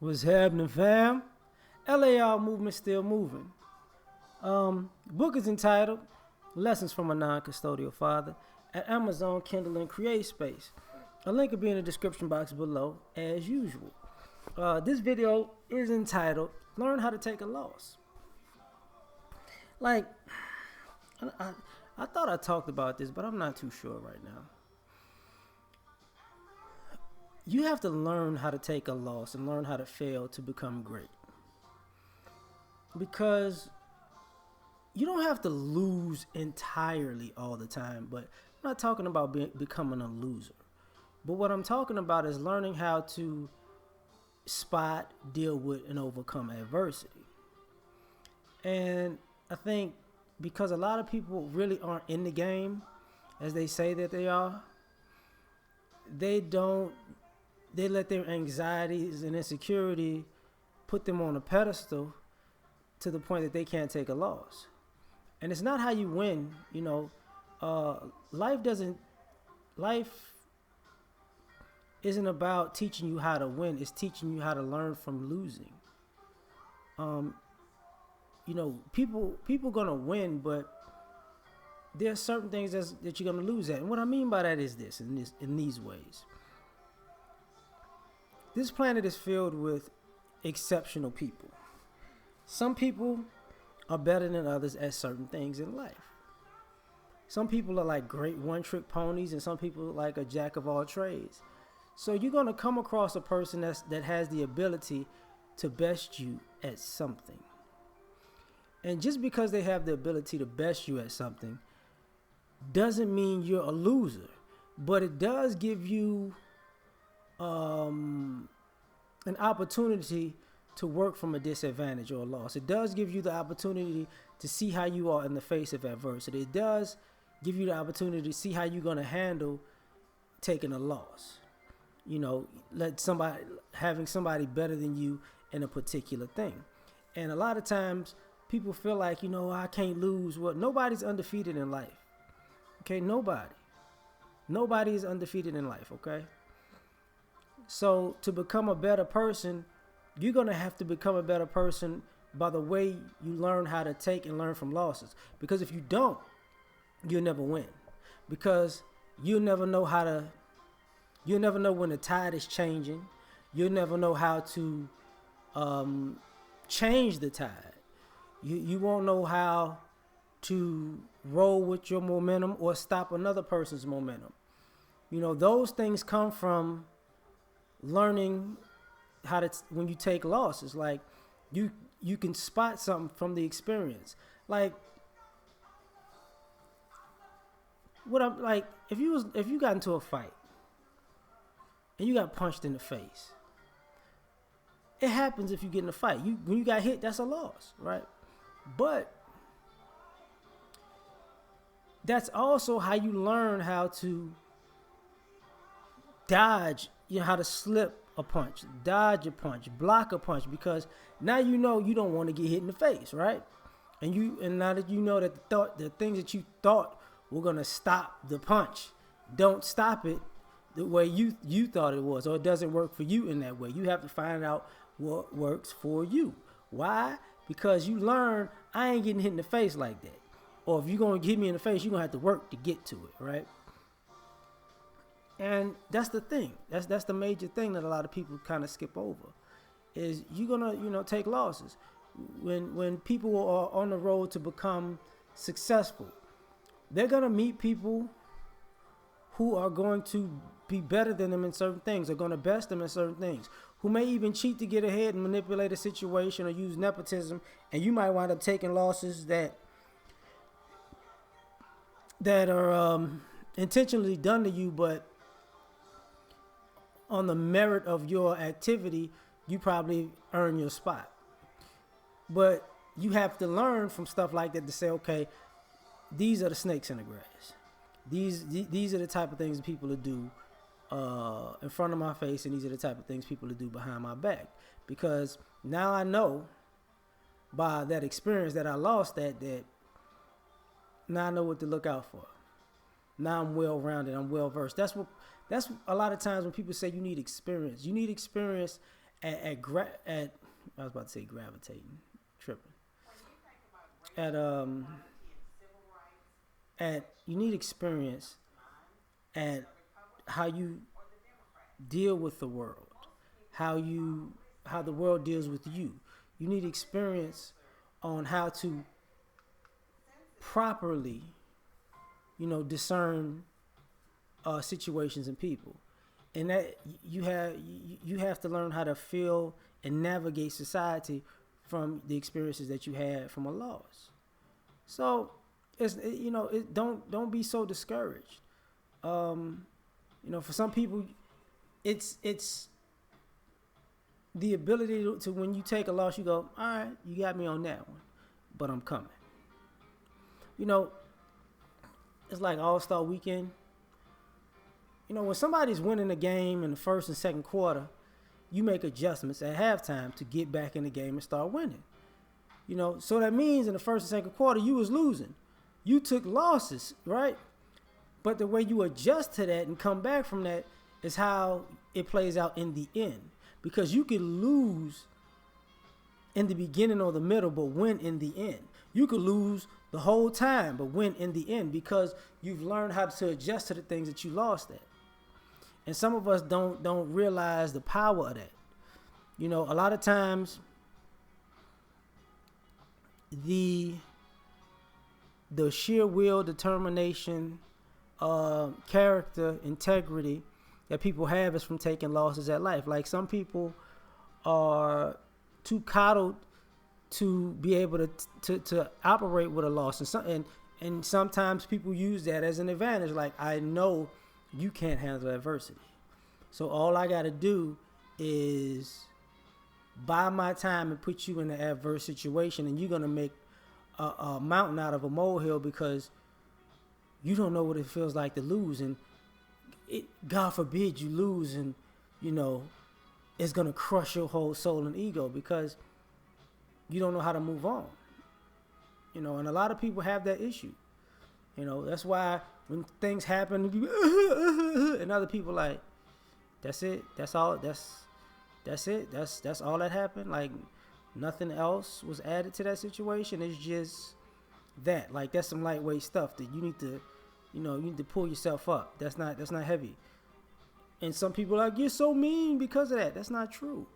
What's happening, fam? L.A.R. movement still moving. Book is entitled Lessons from a Non-Custodial Father at Amazon Kindle and Create Space. A link will be in the description box below as usual. This video is entitled Learn How to Take a Loss. Like, I thought I talked about this, but I'm not too sure right now. You have to learn how to take a loss and learn how to fail to become great. Because you don't have to lose entirely all the time, but I'm not talking about becoming a loser. But what I'm talking about is learning how to spot, deal with, and overcome adversity. And I think because a lot of people really aren't in the game as they say that they are, they let their anxieties and insecurity put them on a pedestal to the point that they can't take a loss. And it's not how you win, life isn't about teaching you how to win, it's teaching you how to learn from losing. People gonna win, but there are certain things that you're gonna lose at. And what I mean by that is this, in these ways. This planet is filled with exceptional people. Some people are better than others at certain things in life. Some people are like great one-trick ponies, and some people are like a jack of all trades. So you're going to come across a person that has the ability to best you at something. And just because they have the ability to best you at something doesn't mean you're a loser. But it does give you an opportunity to work from a disadvantage or a loss. It does give you the opportunity to see how you are in the face of adversity. It does give you the opportunity to see how you're going to handle taking a loss. Having somebody better than you in a particular thing. And a lot of times people feel like, I can't lose. Well, nobody's undefeated in life. Okay, nobody is undefeated in life, okay? So to become a better person, you're going to have to become a better person by the way you learn how to take and learn from losses. Because if you don't, you'll never win. Because you'll never know when the tide is changing. You'll never know how to change the tide. You won't know how to roll with your momentum or stop another person's momentum. Those things come from learning how to when you take losses. Like you can spot something from the experience. Like what I'm like, if you got into a fight and you got punched in the face, it happens if you get in a fight. When you got hit, that's a loss, right? But that's also how you learn how to dodge, how to slip a punch, dodge a punch, block a punch, because now you don't want to get hit in the face, right? And now that you know that the things that you thought were gonna stop the punch don't stop it the way you thought it was, or it doesn't work for you in that way. You have to find out what works for you. Why? Because you learn I ain't getting hit in the face like that. Or if you're gonna hit me in the face, you're gonna have to work to get to it, right? And that's the thing. That's the major thing that a lot of people kind of skip over, is you're gonna take losses. When people are on the road to become successful, they're gonna meet people who are going to be better than them in certain things, are gonna best them in certain things, who may even cheat to get ahead and manipulate a situation or use nepotism, and you might wind up taking losses that are intentionally done to you, but on the merit of your activity, you probably earn your spot. But you have to learn from stuff like that to say, okay, these are the snakes in the grass. These are the type of things that people will do in front of my face, and these are the type of things people will do behind my back. Because now I know by that experience that I lost that now I know what to look out for. Now I'm well-rounded. I'm well-versed. That's a lot of times when people say you need experience. You need experience at I was about to say gravitating, tripping. At at you need experience at how you deal with the world, how you how the world deals with you. You need experience on how to properly, discern situations and people, and that you have to learn how to feel and navigate society from the experiences that you had from a loss. So don't be so discouraged. Um, for some people, it's the ability to when you take a loss, you go, all right, you got me on that one, but I'm coming. You know, it's like AllStar Weekend. When somebody's winning a game in the first and second quarter, you make adjustments at halftime to get back in the game and start winning. So that means in the first and second quarter you was losing. You took losses, right? But the way you adjust to that and come back from that is how it plays out in the end. Because you could lose in the beginning or the middle, but win in the end. You could lose the whole time, but win in the end because you've learned how to adjust to the things that you lost at. And some of us don't realize the power of that. A lot of times the sheer will, determination, character, integrity that people have is from taking losses at life. Like some people are too coddled to be able to operate with a loss, and sometimes people use that as an advantage. Like, I know you can't handle adversity, so all I got to do is buy my time and put you in an adverse situation, and you're gonna make a mountain out of a molehill because you don't know what it feels like to lose, and God forbid you lose, and it's gonna crush your whole soul and ego because you don't know how to move on. And a lot of people have that issue. That's why when things happen, and other people like, that's it, that's all, that's it, that's all that happened. Like nothing else was added to that situation. It's just that. Like that's some lightweight stuff that you need to, you need to pull yourself up. That's not heavy. And some people are like, you're so mean because of that. That's not true.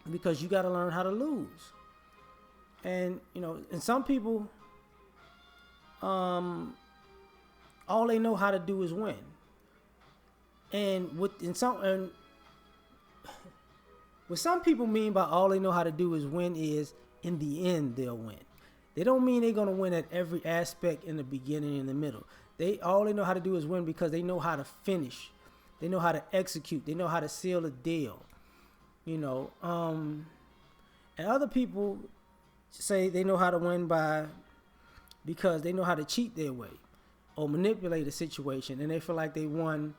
Because you got to learn how to lose. And and some people, all they know how to do is win. And what some people mean by all they know how to do is win is in the end they'll win. They don't mean they're gonna win at every aspect in the beginning and in the middle. All they know how to do is win because they know how to finish. They know how to execute. They know how to seal a deal. And other people say they know how to win because they know how to cheat their way or manipulate a situation, and they feel like they won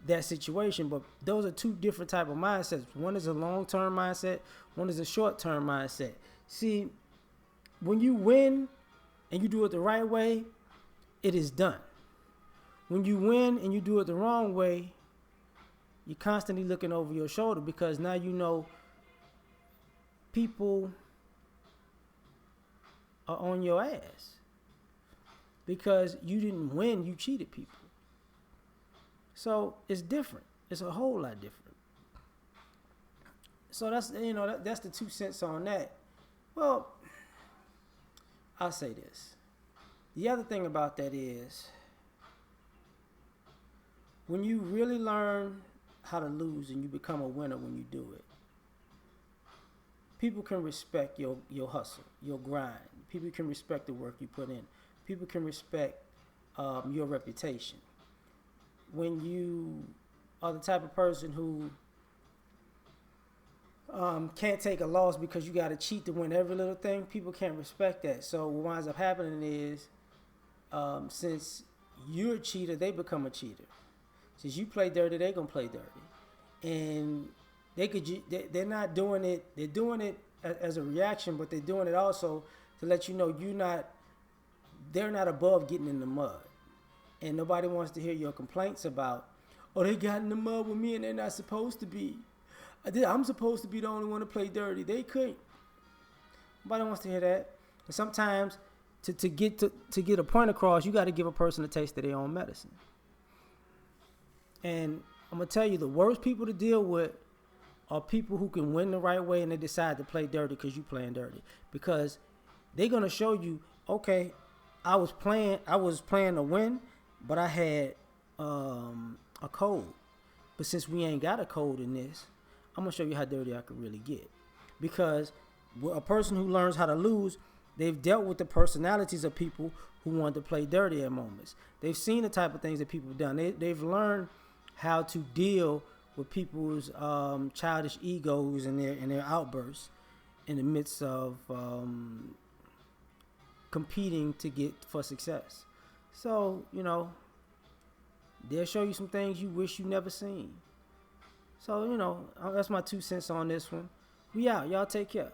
that situation. But those are two different type of mindsets. One is a long-term mindset. One is a short-term mindset. See, when you win and you do it the right way, it is done. When you win and you do it the wrong way, you're constantly looking over your shoulder because now people are on your ass because you didn't win, you cheated people. So it's different. It's a whole lot different. So that's that's the 2 cents on that. Well, I'll say this. The other thing about that is when you really learn how to lose and you become a winner when you do it, people can respect your hustle, your grind. People can respect the work you put in. People can respect your reputation. When you are the type of person who can't take a loss because you got to cheat to win every little thing, people can't respect that. So what winds up happening is, since you're a cheater, they become a cheater. Since you play dirty, they're gonna play dirty, and they're not doing it. They're doing it as a reaction, but they're doing it also to let you know they're not above getting in the mud. And nobody wants to hear your complaints about, oh, they got in the mud with me and they're not supposed to be. I'm supposed to be the only one to play dirty. They couldn't. Nobody wants to hear that. And sometimes to get a point across, you got to give a person a taste of their own medicine. And I'm gonna tell you, the worst people to deal with are people who can win the right way and they decide to play dirty because you playing dirty. Because they're gonna show you, okay, I was playing to win, but I had a code. But since we ain't got a code in this, I'm gonna show you how dirty I could really get. Because a person who learns how to lose, they've dealt with the personalities of people who want to play dirty at moments. They've seen the type of things that people have done. They've learned how to deal with people's childish egos and their outbursts in the midst of competing to get for success. So, they'll show you some things you wish you never seen. So, that's my 2 cents on this one. We out. Y'all take care.